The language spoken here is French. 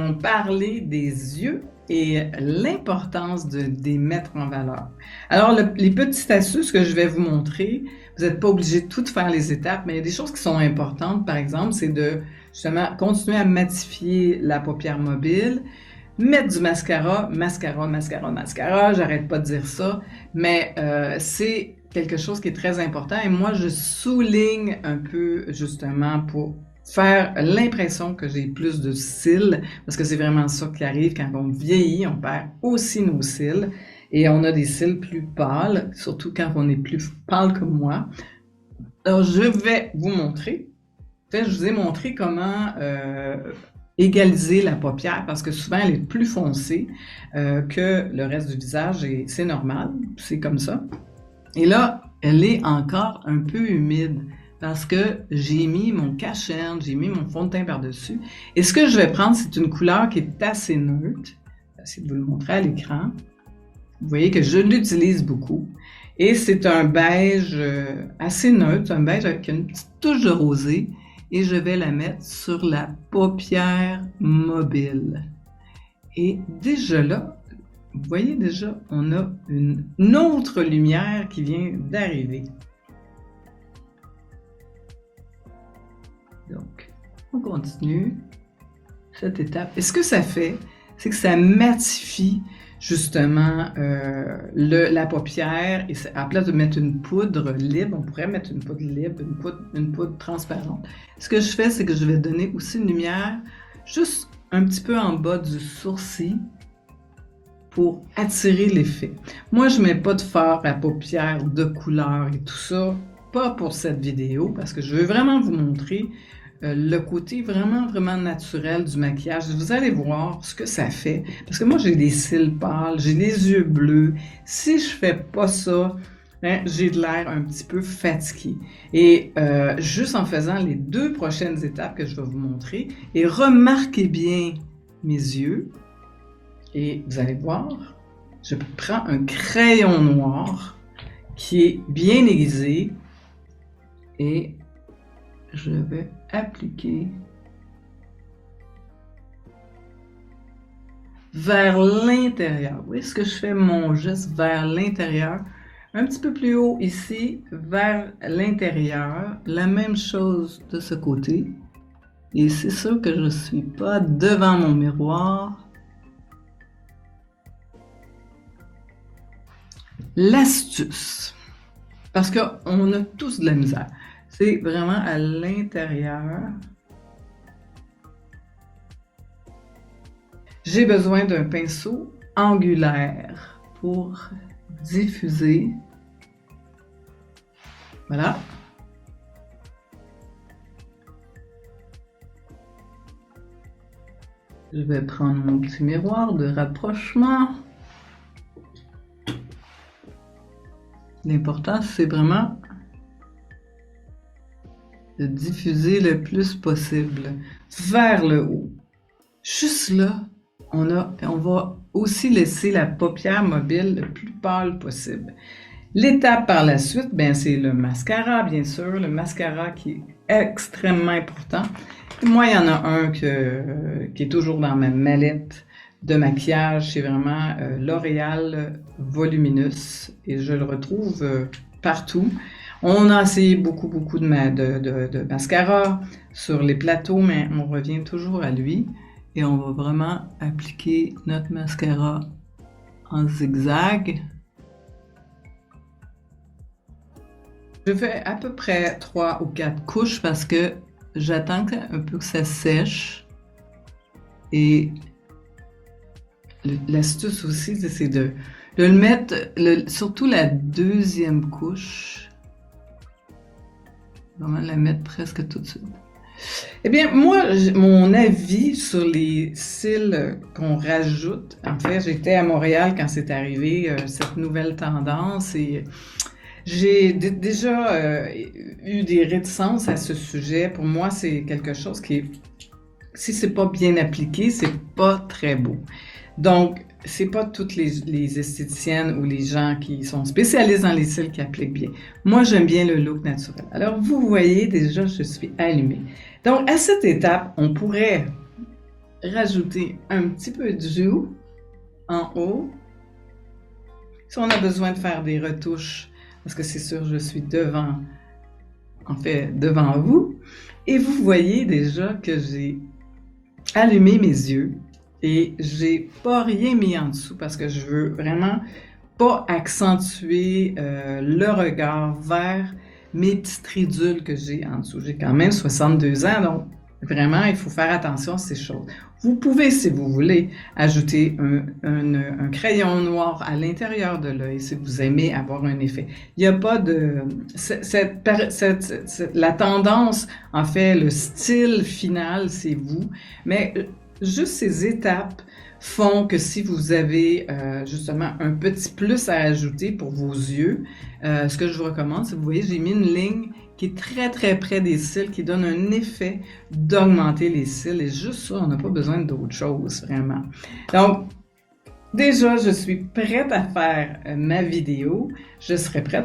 allons parler des yeux et l'importance de les mettre en valeur. Alors, les petites astuces que je vais vous montrer, vous n'êtes pas obligé de tout faire les étapes, mais il y a des choses qui sont importantes. Par exemple, c'est de justement continuer à matifier la paupière mobile, mettre du mascara, j'arrête pas de dire ça, mais c'est quelque chose qui est très important et moi je souligne un peu justement pour faire l'impression que j'ai plus de cils, parce que c'est vraiment ça qui arrive quand on vieillit, on perd aussi nos cils et on a des cils plus pâles, surtout quand on est plus pâle comme moi. Alors je vais vous montrer, en fait je vous ai montré comment égaliser la paupière parce que souvent elle est plus foncée que le reste du visage et c'est normal, c'est comme ça. Et là, elle est encore un peu humide parce que j'ai mis mon cache-cerne, j'ai mis mon fond de teint par-dessus. Et ce que je vais prendre, c'est une couleur qui est assez neutre. Je vais essayer de vous le montrer à l'écran. Vous voyez que je l'utilise beaucoup. Et c'est un beige assez neutre, un beige avec une petite touche de rosé. Et je vais la mettre sur la paupière mobile. Et déjà là, vous voyez déjà, on a une autre lumière qui vient d'arriver. Donc, on continue cette étape. Et ce que ça fait, c'est que ça matifie justement la paupière. Et à la place de mettre une poudre libre, on pourrait mettre une poudre libre, une poudre transparente. Ce que je fais, c'est que je vais donner aussi une lumière juste un petit peu en bas du sourcil pour attirer l'effet. Moi, je mets pas de fard à paupières de couleur et tout ça, pas pour cette vidéo, parce que je veux vraiment vous montrer le côté vraiment naturel du maquillage. Vous allez voir ce que ça fait, parce que moi, j'ai des cils pâles, j'ai les yeux bleus. Si je fais pas ça, hein, j'ai de l'air un petit peu fatigué. Et juste en faisant les 2 prochaines étapes que je vais vous montrer, et remarquez bien mes yeux, et vous allez voir, je prends un crayon noir qui est bien aiguisé et je vais appliquer vers l'intérieur. Vous voyez ce que je fais mon geste vers l'intérieur? Un petit peu plus haut ici, vers l'intérieur. La même chose de ce côté. Et c'est sûr que je ne suis pas devant mon miroir. L'astuce, parce qu'on a tous de la misère, c'est vraiment à l'intérieur. J'ai besoin d'un pinceau angulaire pour diffuser. Voilà. Je vais prendre mon petit miroir de rapprochement. L'important, c'est vraiment de diffuser le plus possible vers le haut. Juste là, on va aussi laisser la paupière mobile le plus pâle possible. L'étape par la suite, c'est le mascara, bien sûr. Le mascara qui est extrêmement important. Et moi, il y en a un qui est toujours dans ma mallette de maquillage, c'est vraiment L'Oréal Voluminous et je le retrouve partout. On a essayé beaucoup de mascara sur les plateaux, mais on revient toujours à lui et on va vraiment appliquer notre mascara en zigzag. Je fais à peu près 3 ou 4 couches parce que j'attends un peu que ça sèche et l'astuce aussi, c'est de le mettre, surtout la 2e couche, vraiment la mettre presque tout de suite. Eh bien, moi, mon avis sur les cils qu'on rajoute, en fait, j'étais à Montréal quand c'est arrivé, cette nouvelle tendance et j'ai déjà eu des réticences à ce sujet. Pour moi, c'est quelque chose qui est, si c'est pas bien appliqué, c'est pas très beau. Donc, c'est pas toutes les esthéticiennes ou les gens qui sont spécialisés dans les cils qui appliquent bien. Moi, j'aime bien le look naturel. Alors, vous voyez, déjà, je suis allumée. Donc, à cette étape, on pourrait rajouter un petit peu de jus en haut. Si on a besoin de faire des retouches, parce que c'est sûr, je suis devant vous, et vous voyez déjà que j'ai allumé mes yeux et j'ai pas rien mis en dessous parce que je veux vraiment pas accentuer le regard vers mes petites ridules que j'ai en dessous. J'ai quand même 62 ans, donc vraiment, il faut faire attention à ces choses. Vous pouvez, si vous voulez, ajouter un crayon noir à l'intérieur de l'œil si vous aimez avoir un effet. Il n'y a pas de... la tendance, en fait, le style final, c'est vous, mais juste ces étapes font que si vous avez justement un petit plus à ajouter pour vos yeux, ce que je vous recommande, c'est vous voyez, j'ai mis une ligne qui est très très près des cils, qui donne un effet d'augmenter les cils. Et juste ça, on n'a pas besoin d'autre chose, vraiment. Donc, déjà, je suis prête à faire ma vidéo. Je serai prête